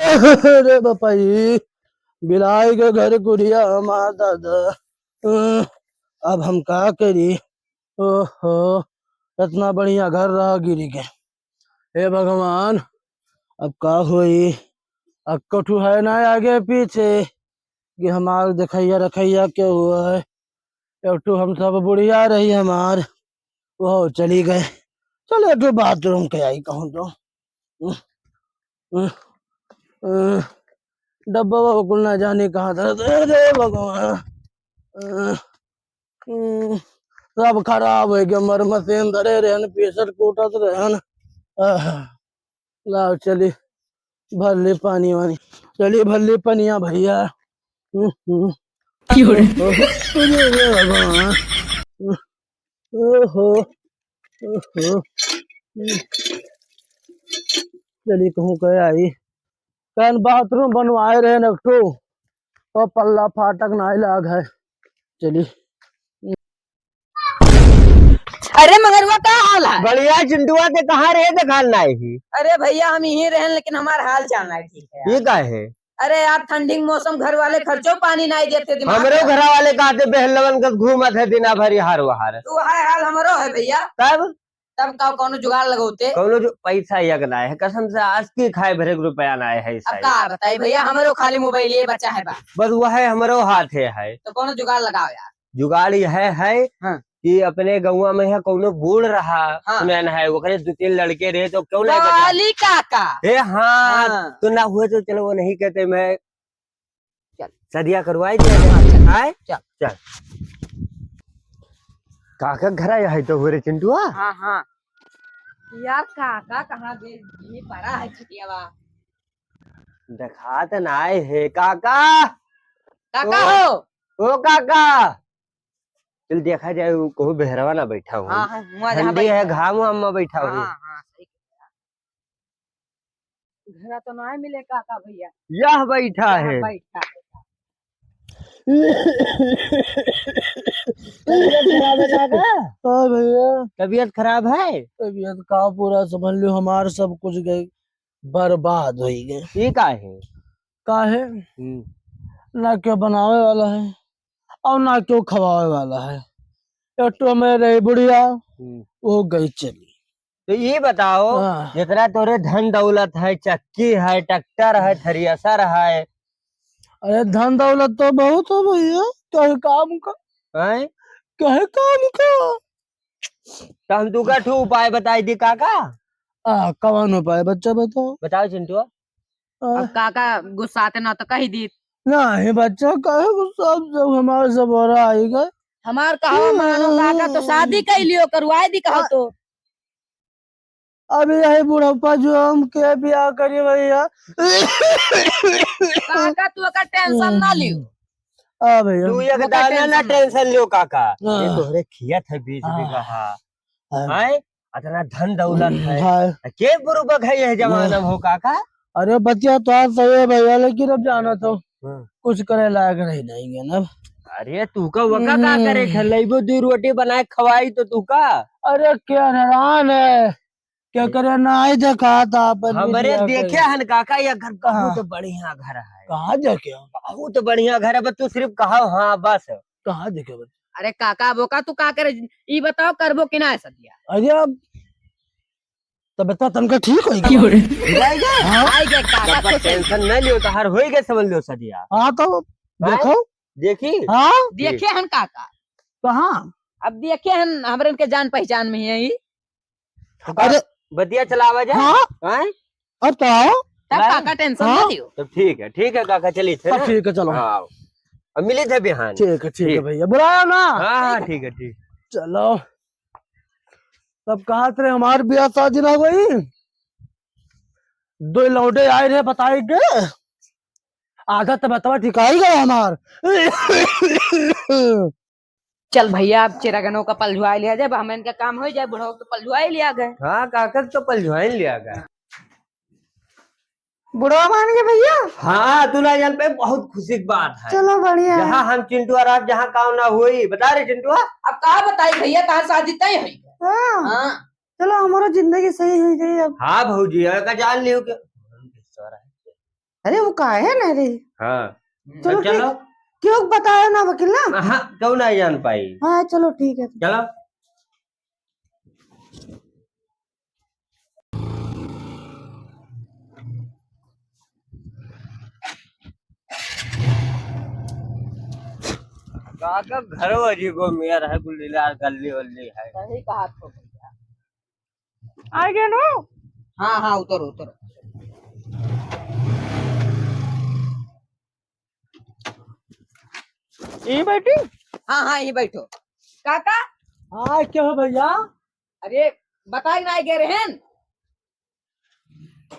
अरे बापाई, बिलाई के घर गुड़िया हमार दादा। अब हम का करी। ओहो, इतना बढ़िया घर रहा गिरी के। हे भगवान, अब का हुई। अब कठू है ना आगे पीछे कि हमार देखैया रखैया क्या हुआ है। एकटू हम सब बुढ़िया रही हमार, वो चली गए। चलो एकटू बाथरूम के आई कहूँ तो डब्बा कुल ना जाने कहाँ था। अरे भगवान, सब खराब हो गया। मर मशीन धरे रहन, प्रेशर कूटत रहन। लाओ चली भर ले पानी वानी, चलिए भर ले पनिया भैया। भगवान, ओहो ओहो। चली कहूँ कह आई कौन बाथरूम बनवाए रहे नकटू और पल्ला फाटक ना लाग है। चली। अरे मगरवा का हाल है? बढ़िया चिंटुआ के कहाँ रहे दिखाना है। अरे भैया हम यहीं रहे लेकिन हमारा हाल जानना है ठीक है। ये का है? अरे यार ठंडी के मौसम घर वाले खर्चो पानी नहीं देते दिमाग हमरो घर वाले कहते बहलवन का घूमत है दिना भरी हार वहार। तू है हाल हमारो है भैया। तब का कौनो जुगाड़ लगोते कौनो जो पैसा यगना है कसम से आज की खाए भरे रुपया ना है। अब का बताई भैया हमारो खाली मोबाइल ये बचा है बस वह है हमरो हाथ है तो कौनो जुगाड़ लगाओ यार। जुगाड़ है हाँ। कि अपने गौवा में है कौनो बूढ़ रहा। हाँ। सुनैन है वो दो तीन लड़के रहे तो क्यों नहीं वाली काका। हाँ तो ना हुए तो चलो वो नहीं कहते मैं चल सदिया करवाई दिया आए। चल चल काका घर आया है तो हुए चिंटुआ। हाँ हाँ यार काका कहाँ गए पड़ा है खटियावा। देखा तो ना आए है काका। काका हो ओ काका चल देखा जाए को बहरवा ना बैठा हूँ। हाँ हाँ ठंडी है घाम वाम में बैठा हूँ। हाँ हाँ सही घर तो नहीं मिले काका भैया। यह बैठा है। बैठा हाँ भैया, तबीयत खराब है। तबीयत का पूरा समझ लो हमार सब कुछ गए बर्बाद हो गए। ये का है? का है ना क्यों बनावे वाला है और ना क्यों खवावे वाला है। एक तो में रही बुढ़िया, वो गई चली। तो ये बताओ जितना तोरे धन दौलत है चक्की है ट्रैक्टर है थ्रेसर है। अरे धन दौलत तो बहुत है भैया, कहे काम का कहे काम का। तो हम तू का उपाय बताई दी काका। कौन उपाय बच्चा बताओ। बताओ चिंटुआ। अब काका गुस्साते ना तो कही दी नहीं बच्चा कहे गुस्सा, जब हमारे सब हो रहा आई गए हमार कहो मानो काका तो शादी कर लियो करवाए दी कहो तो। अभी यही बुढ़प्पा जो हम के ब्याह करिए भैया। काका तू का टेंशन ना लियो। भैया तू एक दाना ना टेंशन लियो काका। ये तोहरे खियत है 20 बीघा है इतना धन दौलत है के बुरुबक है यह जमाना में हो काका। अरे बच्चा तो आज सही है भैया, लेकिन अब जाना तो कुछ करे लायक नहीं रहेंगे ना। अरे तू का वका का करे खलेबो 2 रोटी बनाए खवाई तो तू का। अरे क्या हैरान है, क्या करे ना ही देखा था हमारे देखे हन काका यह घर बहुत बढ़िया घर है। कहाँ देखे? बहुत बढ़िया घर है बस तू सिर्फ कहा हाँ बस। कहाँ देखे बच्चा? अरे काका बोका तू का करे ये बताओ करबो कि ना सदिया। अरे अब तो बता तनका ठीक हो काका टेंशन नहीं लियो तो हर हो गए समझ लो सदिया। हाँ तो देखो देखी हाँ देखे हन काका कहाँ। अब देखे हन हमरे के जान पहचान में है ही। अरे बतिया चलावा जा। हाँ अब तो आओ तब काका टेंशन ना लियो। तब ठीक है काका चलिए ठीक है चलो। अब मिले थे बिहान। ठीक है भैया, बुलाया ना। हाँ ठीक है ठीक। चलो तब कहा थे हमारे ब्याह शादी ना हुई, 2 लौटे आए रहे बताएंगे आधा तो बतवा ठिकाई गया हमार। चल भैया अब चिरागनों का पलझुआ लिया जाए हम इनका काम हो जाए बुढ़ाओ तो पलझुआ लिया गए। हाँ काका तो पलझुआइन लिया गया। बुढ़वा मान गए भैया। हाँ तू ना जान पे बहुत खुशी की बात है। चलो बढ़िया है। जहाँ हम चिंटू और आप जहाँ काम ना हुई बता रहे चिंटुआ। अब कहा बताई भैया कहा शादी तय हुई। हाँ चलो हमारा जिंदगी सही हो गई अब। हाँ भौजी का जान लियो के अरे वो का है ना रे। हाँ चलो ठीक। चलो क्यों बताया ना वकील ना। हाँ क्यों नहीं जान पाई। हाँ चलो ठीक है। चलो काका घर वाली को मेयर है गुल्लीला गली वल्ली है। सही कहा तो भैया। आ गया ना। हाँ हाँ उतरो उतरो। ये बैठी। हाँ हाँ यही बैठो। काका हाँ क्या हो भैया? अरे बताई ना गए रहन।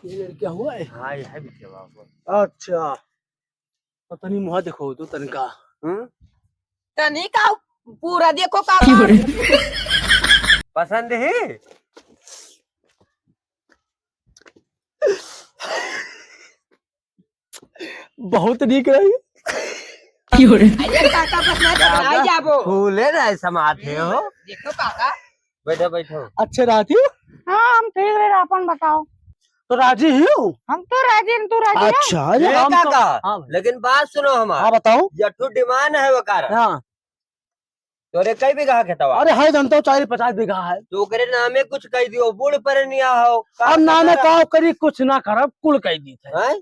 ये क्या हुआ है? हाँ ये है भी बाबू। अच्छा तो तनी मुँह देखो तो तनका। तनी का पूरा देखो काका। पसंद है। बहुत नीक रही। अरे काका बस ना घबराई जाबो। फूले ना समाते हो। देखो काका। बैठो बैठो। अच्छे राजी? हाँ हम ठीक रहे अपन बताओ। तो राजी ही हो? हम तो राजी हैं, तू राजी है? अच्छा ये हम तो- काका हाँ भाई। लेकिन बात सुनो हाँ हमारा बताओ। जट्टू डिमांड है वो कार हाँ तोरे कई बीघा खेतवा अरे है जनता 40-50 बीघा है। तो करे नामे कुछ कह दियो बूढ़ पर नहीं हो अब नामे का करी कुछ ना करब कुल कह दी थे। हैं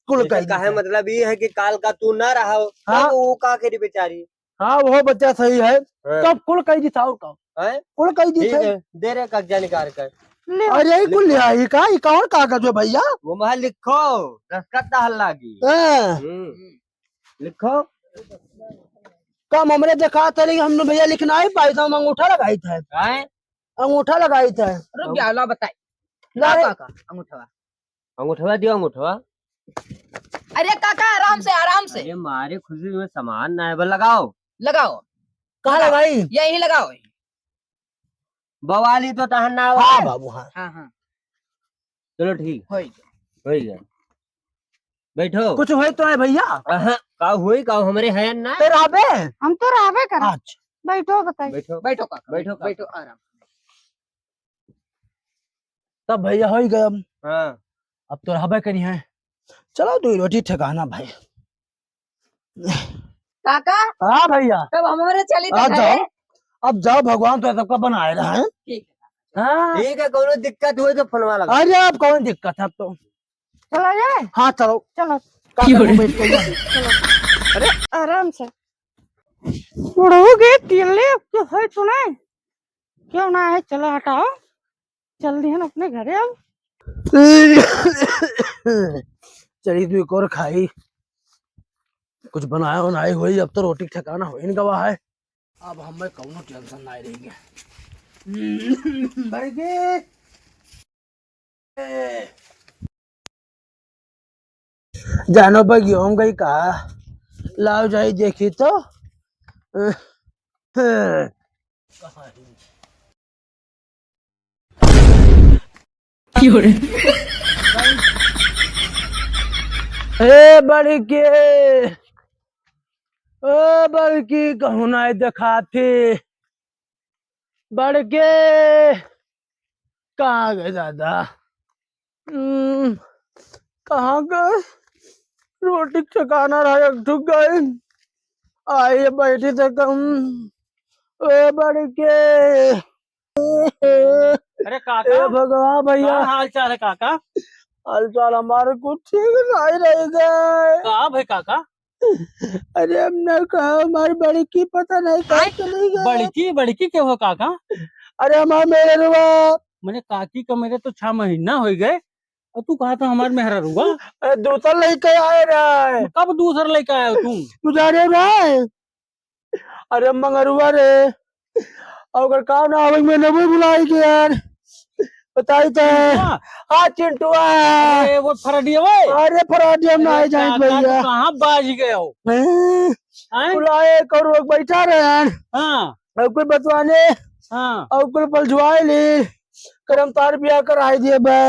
कुल कह का है दी। मतलब ये है कि काल का तू न रहा हो हाँ। तब वो का करी बेचारी हाँ वो बच्चा सही है। हैं? तब कुल कह दी था और का हैं? कुल कह दी ठीक थे। है दे रे कागजा निकाल कर ले अरे ये कुल लिया का ये कौन कागज है भैया? वो महा लिखो दस्खत हल्ला की हाँ। लिखो कम हमरे देखा था लेकिन हमने भैया लिखना ही पाई था। हम अंगूठा लगाई था। हैं? अंगूठा लगाई था। रुक जाओ ला बताई। ला ला- काका अंगूठा। अंगूठवा दियो अंगूठवा अरे काका आराम से आराम से अरे मारे खुशी में सामान ना है बस लगाओ लगाओ। कहाँ लगाई? यही लगाओ। बवाली तो तहन ना हाँ है। बाबू हाँ। हाँ हाँ चलो ठीक होई। हो गया बैठो कुछ हुए तो है भैया? का हुई का हमारे है ना तेरा बे? हम तो रहबे कर। अच्छा बैठो बताइए। बैठो बैठो काका बैठो काका। बैठो आराम। तब भैया हो ही गए। हाँ अब तो रहबे करी है। चलो 2 रोटी ठिकाना भाई। काका हाँ भैया तब हमारे चली आ तो जाओ। घरे। अब जाओ भगवान तो सबका बनाए रहा है। ठीक है। हाँ ठीक है कोनो दिक्कत हुई तो फोनवा लगा अरे अब कौन दिक्कत है अब तो। चला जाए। हाँ चलो चलो काका को बैठ के जाओ। आराम से। उड़ोगे केले क्यों है तूने? क्यों ना है चलो हटाओ। चल दिए ना अपने घरे अब। चली तू एक और खाई कुछ बनाया बनाई हुई। अब तो रोटी ठिकाना हो ही नहीं गवा है। अब हमें कौनो टेंशन नहीं रही है। बड़के जानो पर गेहूं गई का लाओ जाई देखी तो हे बड़के ओ बड़की कहूँ ना देखा थी। बड़के कहाँ गए दादा? कहाँ गए? रोटी ठिकाना रहा ठुक गए। आइए बैठी तो कम। ओ बड़के अरे काका ए भगवान भैया क्या हाल चाल है काका? हाल चाल हमारे कुछ ठीक नहीं रहेगा। कहाँ भाई काका? अरे हमने कहा हमारी बड़की पता नहीं कहाँ चली गई। बड़की बड़की क्या हो काका? अरे हमारे मेहरवा मैंने काकी का मेरे तो 6 महीना हो गए और तू कहा था हमारे मेहरा रुआ। अरे दूसरा लेके आए रहे। कब दूसरा लेके आया तुम? तू जा रहे रहे। अरे मंगरुआ रे अगर काम ना आवे मैंने भी बुलाई के यार बताई थे। चिंटुआ? हाँ चिंटुआ। अरे वो फरडिया वो अरे फराडियम ना आए जाए भैया। कहाँ बाज गए हो? हैं? बुलाए करो बैठा रहे हैं हाँ और कोई बतवाने हाँ और कोई पलझुआए ली करम तार बिया कराई दिए बे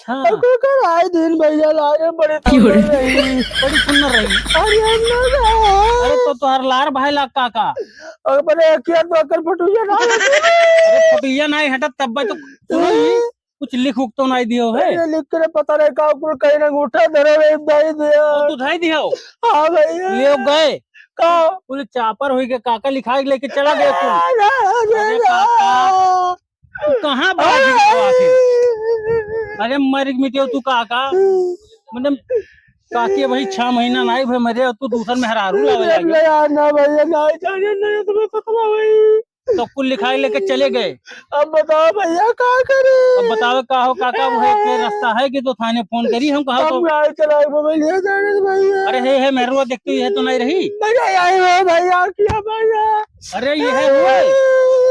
हाँ और कोई कराई दिन भैया लागे बड़े सुंदर रही। बड़ी सुंदर रही। अरे अन्ना अरे तो तुहार लार भाई लाग काका। और बड़े किया तो अकल फटुया ना अरे फटुइया नहीं हटत तब तो सुनो ही कुछ लिख उख तो नहीं दियो है? ये लिख के पता नहीं का ऊपर कहीं ना अंगूठा धरा है भाई दिया। तू धाई दिया हो? हाँ भैया ले गए का बोले चापर हुई के काका लिखा के लेके चला गया तू। अरे काका, तू कहाँ भाग गया आखिर? अरे मर मिटियो तू काका, मतलब काकी भाई 6 महीना नहीं भाई मरे और तू दूसर में हरारू लावे यार ना भैया ना जाने नहीं तुम्हें पता भाई। तो कुल लिखाई लेके चले गए। अब बताओ भैया क्या करे? अब बताओ का हो काका, वो है के रास्ता है कि तो थाने फोन करी हम कहा तो। हम गाड़ी चलाए मोबाइल ले जाने दो भैया। अरे है मेहरुआ देखती है तो नहीं रही। भैया आई हो भैया क्या भैया? अरे ये है हुए।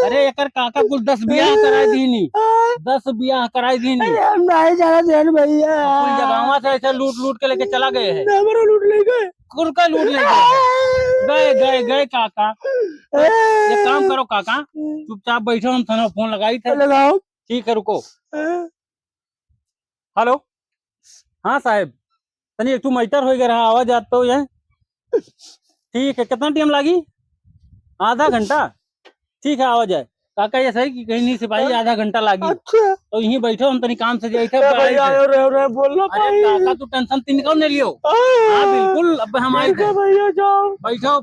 अरे एकर काका कुल 10 बियाह कराई दीनी, 10 बियाह कराई दीनी। अरे हम नहीं जाना देन भैया। कुल जगहों से ऐसे लूट लूट के लेके चला गए है। हमारा लूट ले गए। कुल का लूट ले गए। गए गए काका। एक काम करो काका, चुपचाप बैठो, हम थाना फोन लगाई थे। लगाओ। ठीक है रुको। हेलो हाँ साहब, तनी एक तू मैटर हो गया आवाज आता हो यहाँ। ठीक है, कितना टाइम लगी? आधा घंटा? ठीक है आवाज है काका। ये सही कि कहीं नहीं सिपाही आधा घंटा लगी। अच्छा तो यहीं बैठो, हम तनी काम से जाए थे। भैया रे बोलना अरे काका तू टेंशन तीन कौन ले लियो। हाँ बिल्कुल, अब हम आए थे। भैया जाओ बैठो,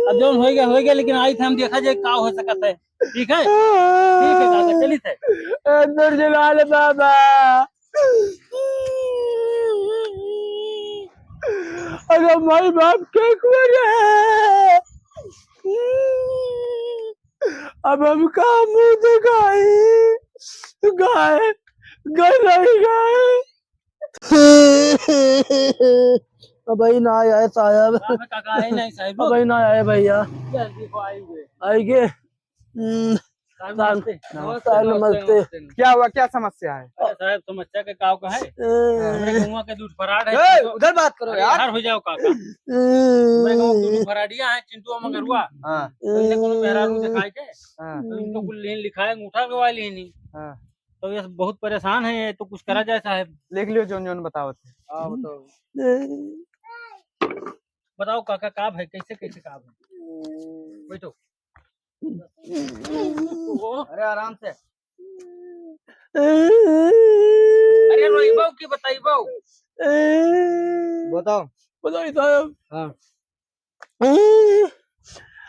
अब जो हो गया लेकिन आई थे हम, देखा जाए क्या हो सकता है। ठीक है काका, चली थे। अंदर जला ले बाबा। अरे माई बाप क्या करे? अब हम का मुंह दिखाए? गाय गाय नहीं गाय। भाई ना आया साहब। काका है नहीं साहब। भाई ना आया भैया। देखो आएंगे। आएंगे। नमस्ते। नमस्ते। क्या हुआ, क्या समस्या है? अरे साहब समस्या के काव का है, हमरे गाँव के दूध फराड है। उधर बात करो यार। हो जाओ काका। हमरे गाँव के दूध फराडिया है, चिंटू मगरुआ। तो इन्हें कोनो मेहरारू दिखाई के, तो इनको कुल लेन लिखा है, अंगूठा गवा लेनी। तो ये बहुत परेशान है, तो कुछ करा जाए साहब। लिख लियो जोन जोन बताओ। बताओ काका काब है, कैसे कैसे काब है? बैठो। अरे आराम से। अरे रोइबाऊ की बताइबाऊ। बताओ बताइए साहब। हाँ।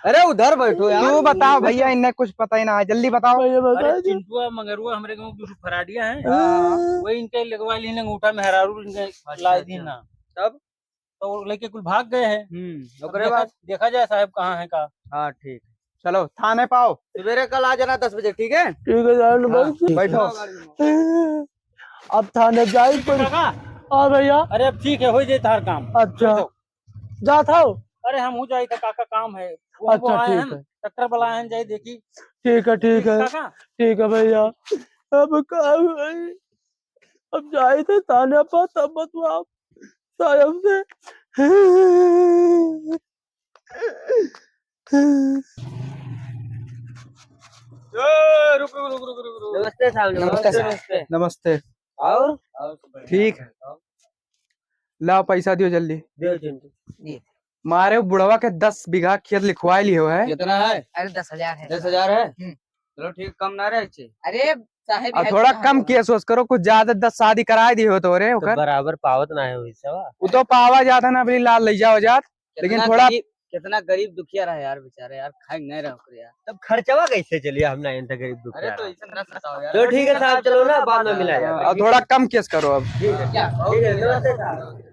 अरे उधर बैठो यार। तू बताओ भैया, इन्हें कुछ पता ही ना है, जल्दी बताओ। अरे चिंटुआ मगरुआ हमरे गाँव के फराडिया है, वही इनके लगवा ली अंगूठा में हरारू लाई दी ना। तब तो लेके कुल भाग गए हैं। ओकरे बाद देखा जाए साहब कहाँ है का। हाँ ठीक, चलो थाने पाओ। सवेरे कल आ जाना 10 बजे, ठीक है? ठीक है साहब। हाँ, बैठो। अब थाने जाए काका हाँ भैया। अरे अब ठीक है, हो जाए तार काम। अच्छा जा था। अरे हम हो जाए था काका, काम है। अच्छा ठीक है। ट्रैक्टर वाला है, जाए देखी। ठीक है काका ठीक है भैया। अब अब जाए थे थाने पर, तब बताओ साहब से। नमस्ते साहब। नमस्ते नमस्ते। और ठीक है, लाओ पैसा दियो जल्दी। दे चिंटू। मारे बुढ़वा के 10 बीघा खेत लिखवा लियो है। कितना है? अरे 10,000 है। 10,000 है। चलो ठीक, कम ना रहे। अरे साहब अब थोड़ा कम किया सोच करो, कुछ ज्यादा 10 शादी कराए दी हो तो रे तो बराबर पावत ना है वैसा। वो तो पावा जाता ना, अपनी लाल ले जाओ जात, लेकिन थोड़ा कितना गरीब दुखिया रहा यार बेचारे, यार खाए नहीं रहो यार। तब खर्चवा कैसे चलिए हम ना इतना गरीब दुखिया। अरे तो ठीक है साहब, चलो ना बाद में मिला जाएगा। थोड़ा कम केस करो अब। ठीक है।